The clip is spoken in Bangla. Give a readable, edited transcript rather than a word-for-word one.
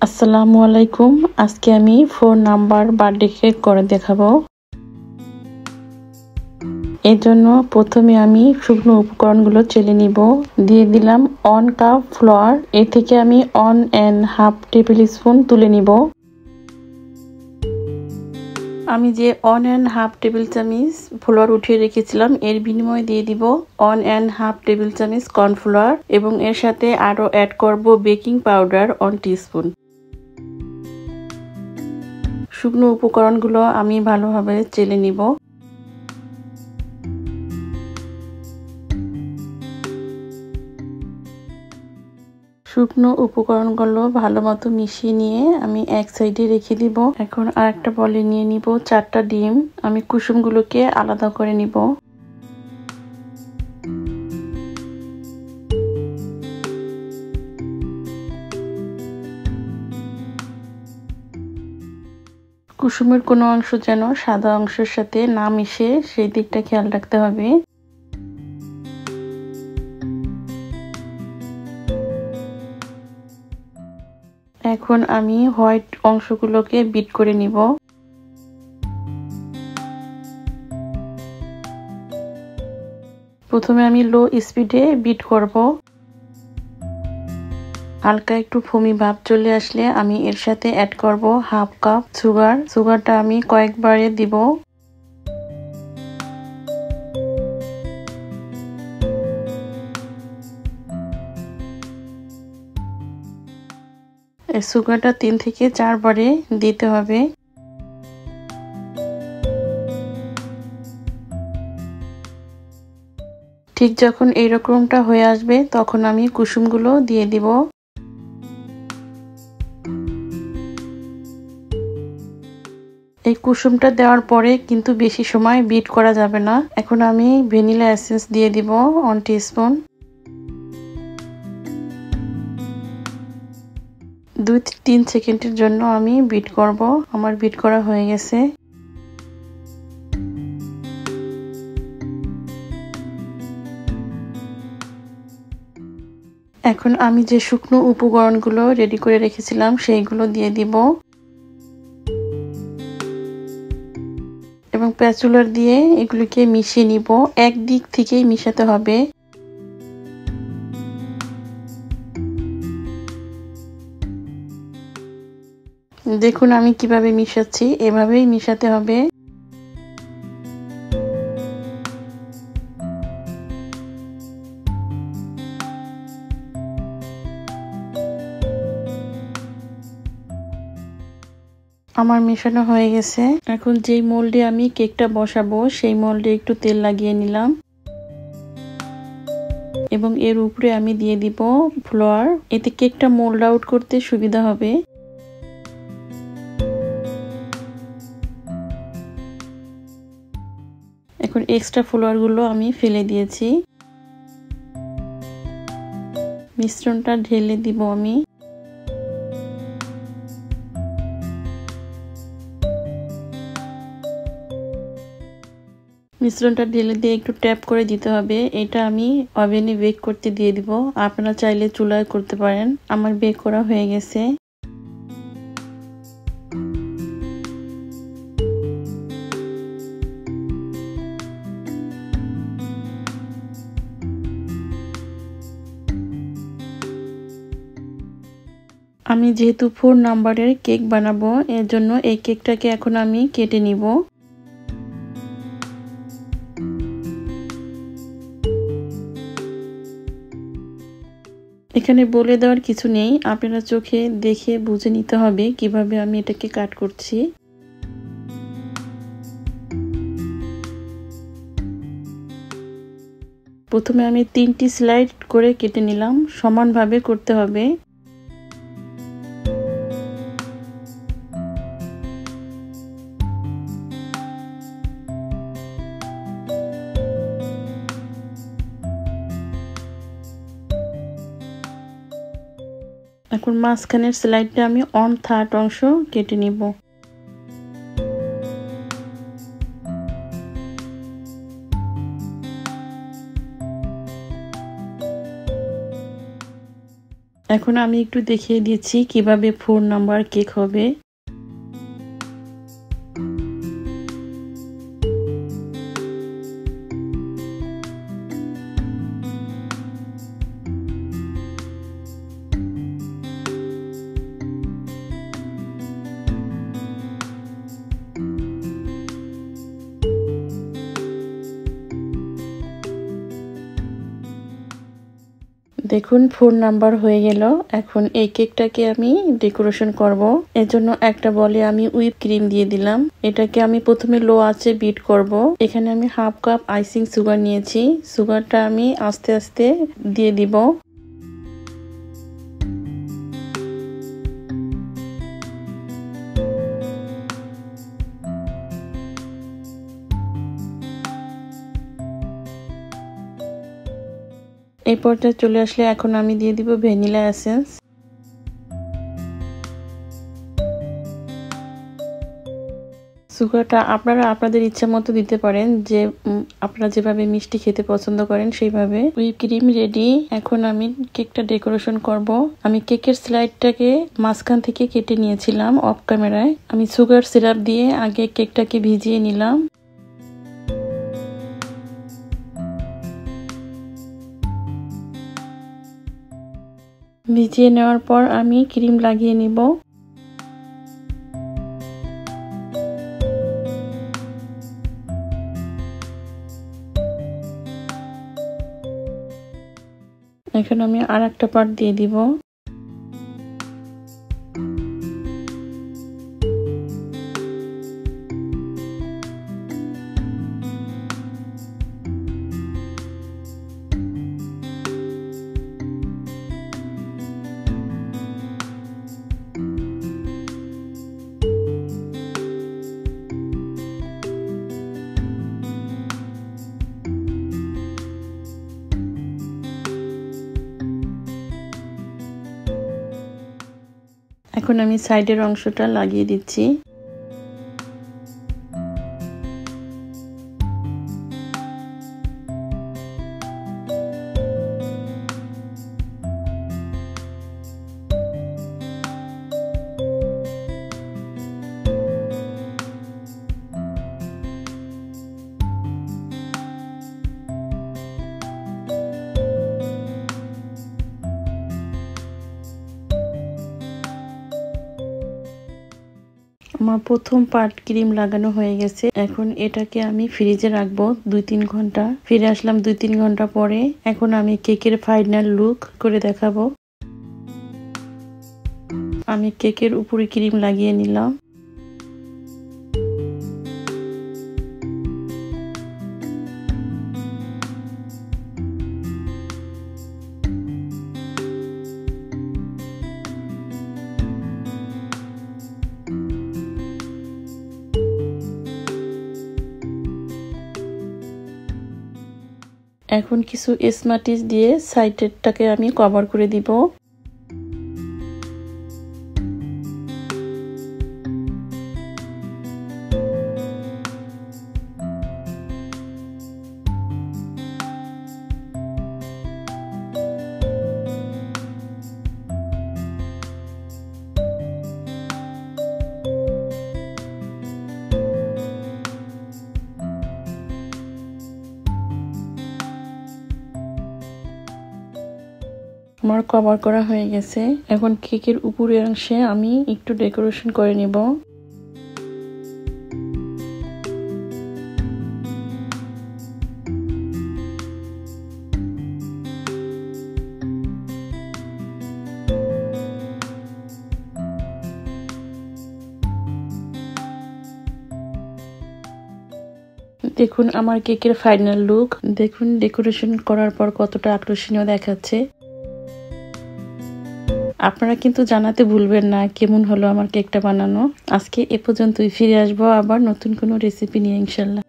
আসসালামু আলাইকুম। আজকে আমি 4 নাম্বার বার্থডে কেক করে দেখাবো। এর জন্য প্রথমে আমি শুকনো উপকরণগুলো চেলে নিব। দিয়ে দিলাম 1 কাপ ফ্লাওয়ার। এর থেকে আমি 1.5 টেবিল স্পুন তুলে নিব। আমি যে 1.5 টেবিল চামচ ফ্লাওয়ার উঠিয়ে রেখেছিলাম এর বিনিময়ে দিয়ে দিব 1.5 টেবিল চামচ কর্নফ্লাওয়ার এবং এর সাথে আরো অ্যাড করব বেকিং পাউডার 1 টিস্পুন। শুকনো উপকরণগুলো আমি ভালোভাবে চেলে নিব। শুকনো উপকরণগুলো ভালোমতো মিশিয়ে নিয়ে আমি এক সাইডে রেখে দিব। এখন আরেকটা বলে নিয়ে নিব 4টা ডিম। আমি কুসুমগুলোকে আলাদা করে নিব। কুসুমের কোনো অংশ যেন সাদা অংশের সাথে না মিশে সেই দিকটা খেয়াল রাখতে হবে। এখন আমি হোয়াইট অংশগুলোকে বিট করে নিব। প্রথমে আমি লো স্পিডে বিট করব। হালকা একটু ফোমি ভাব চলে আসলে আমি এর সাথে অ্যাড করব 1/2 কাপ সুগার। সুগারটা আমি কয়েকবারে দিব। এই সুগারটা 3 থেকে 4 বারে দিতে হবে। ঠিক যখন এইরকমটা হয়ে আসবে তখন আমি কুসুমগুলো দিয়ে দিব। এই কুসুমটা দেওয়ার পরে কিন্তু বেশি সময় বিট করা যাবে না। এখন আমি ভ্যানিলা এসেন্স দিয়ে দিব 1 টিস্পুন। 2-3 সেকেন্ডের জন্য আমি বিট করব। আমার বিট করা হয়ে গেছে। এখন আমি যে শুকনো উপকরণগুলো রেডি করে রেখেছিলাম সেইগুলো দিয়ে দিব এবং স্প্যাচুলার দিয়ে এগুলোকে মিশিয়ে নিব। এক দিক থেকেই মিশাতে হবে। দেখুন আমি কিভাবে মিশাচ্ছি, এভাবেই মিশাতে হবে। আমার মেশানো হয়ে গেছে। এখন যেই মোল্ডে আমি কেকটা বসাবো সেই মোল্ডে একটু তেল লাগিয়ে নিলাম এবং এর উপরে আমি দিয়ে দিব ফ্লাওয়ার। এতে কেকটা মোল্ড আউট করতে সুবিধা হবে। এখন এক্সট্রা ফ্লাওয়ারগুলো আমি ফেলে দিয়েছি। মিশ্রণটা ঢেলে দিব আমি। মিশ্রণটা ঢেলে দিয়ে একটু ট্যাপ করে দিতে হবে। এটা আমি ওভেনে বেক করতে দিয়ে দিব। আপনারা চাইলে চুলায় করতে পারেন। আমার বেক করা হয়ে গেছে। আমি যেহেতু 4 নাম্বারের কেক বানাবো এর জন্য এই কেকটাকে এখন আমি কেটে নিব। এখানে বলে দেওয়ার কিছু নেই, আপনারা চোখে দেখে বুঝে নিতে হবে কিভাবে আমি এটাকে কাট করছি। প্রথমে আমি 3টি স্লাইড করে কেটে নিলাম। সমানভাবে করতে হবে। এখন মাঝখানের স্লাইডটা আমি 1/3 অংশ কেটে নিব। এখন আমি একটু দেখিয়ে দিচ্ছি কিভাবে 4 নাম্বার কেক হবে। দেখুন 4 নাম্বার হয়ে গেল। এখন এই কেকটাকে আমি ডেকোরেশন করব। এর জন্য একটা বলে আমি হুইপ ক্রিম দিয়ে দিলাম। এটাকে আমি প্রথমে লো আঁচে বিট করব। এখানে আমি হাফ কাপ আইসিং সুগার নিয়েছি। সুগারটা আমি আস্তে আস্তে দিয়ে দিব। এই পর্যায়ে চলে আসলে এখন আমি দিয়ে দিব ভ্যানিলা এসেন্স। সুগারটা আপনারা আপনাদের ইচ্ছা মতো দিতে পারেন, যে আপনারা যেভাবে মিষ্টি খেতে পছন্দ করেন সেইভাবে। Whip cream ready. এখন আমি কেকটা ডেকোরেশন করব। আমি কেকের স্লাইডটাকে মাঝখান থেকে কেটে নিয়েছিলাম অফ ক্যামেরায়। আমি সুগার সিরাপ দিয়ে আগে কেকটাকে ভিজিয়ে নিলাম। ভিজিয়ে নেওয়ার পর আমি ক্রিম লাগিয়ে নিব। এখন আমি আর একটা পার্ট দিয়ে দিব। এখন আমি সাইডের অংশটা লাগিয়ে দিচ্ছি। আমার প্রথম পার্ট ক্রিম লাগানো হয়ে গেছে। এখন এটাকে আমি ফ্রিজে রাখবো 2-3 ঘন্টা। ফিরে আসলাম 2-3 ঘন্টা পরে। এখন আমি কেকের ফাইনাল লুক করে দেখাবো। আমি কেকের উপরে ক্রিম লাগিয়ে নিলাম। এখন কিছু স্মার্টিস দিয়ে সাইডেরটাকে আমি কভার করে দিব। আমার কভার করা হয়ে গেছে। এখন কেকের উপরের অংশে আমি একটু ডেকোরেশন করে নেব। দেখুন আমার কেকের ফাইনাল লুক। দেখুন ডেকোরেশন করার পর কতটা আকর্ষণীয় দেখাচ্ছে। আপনারা কিন্তু জানাতে ভুলবেন না কেমন হলো আমার কেকটা বানানো। আজকে এ পর্যন্তই। ফিরে আসবো আবার নতুন কোনো রেসিপি নিয়ে ইনশাল্লাহ।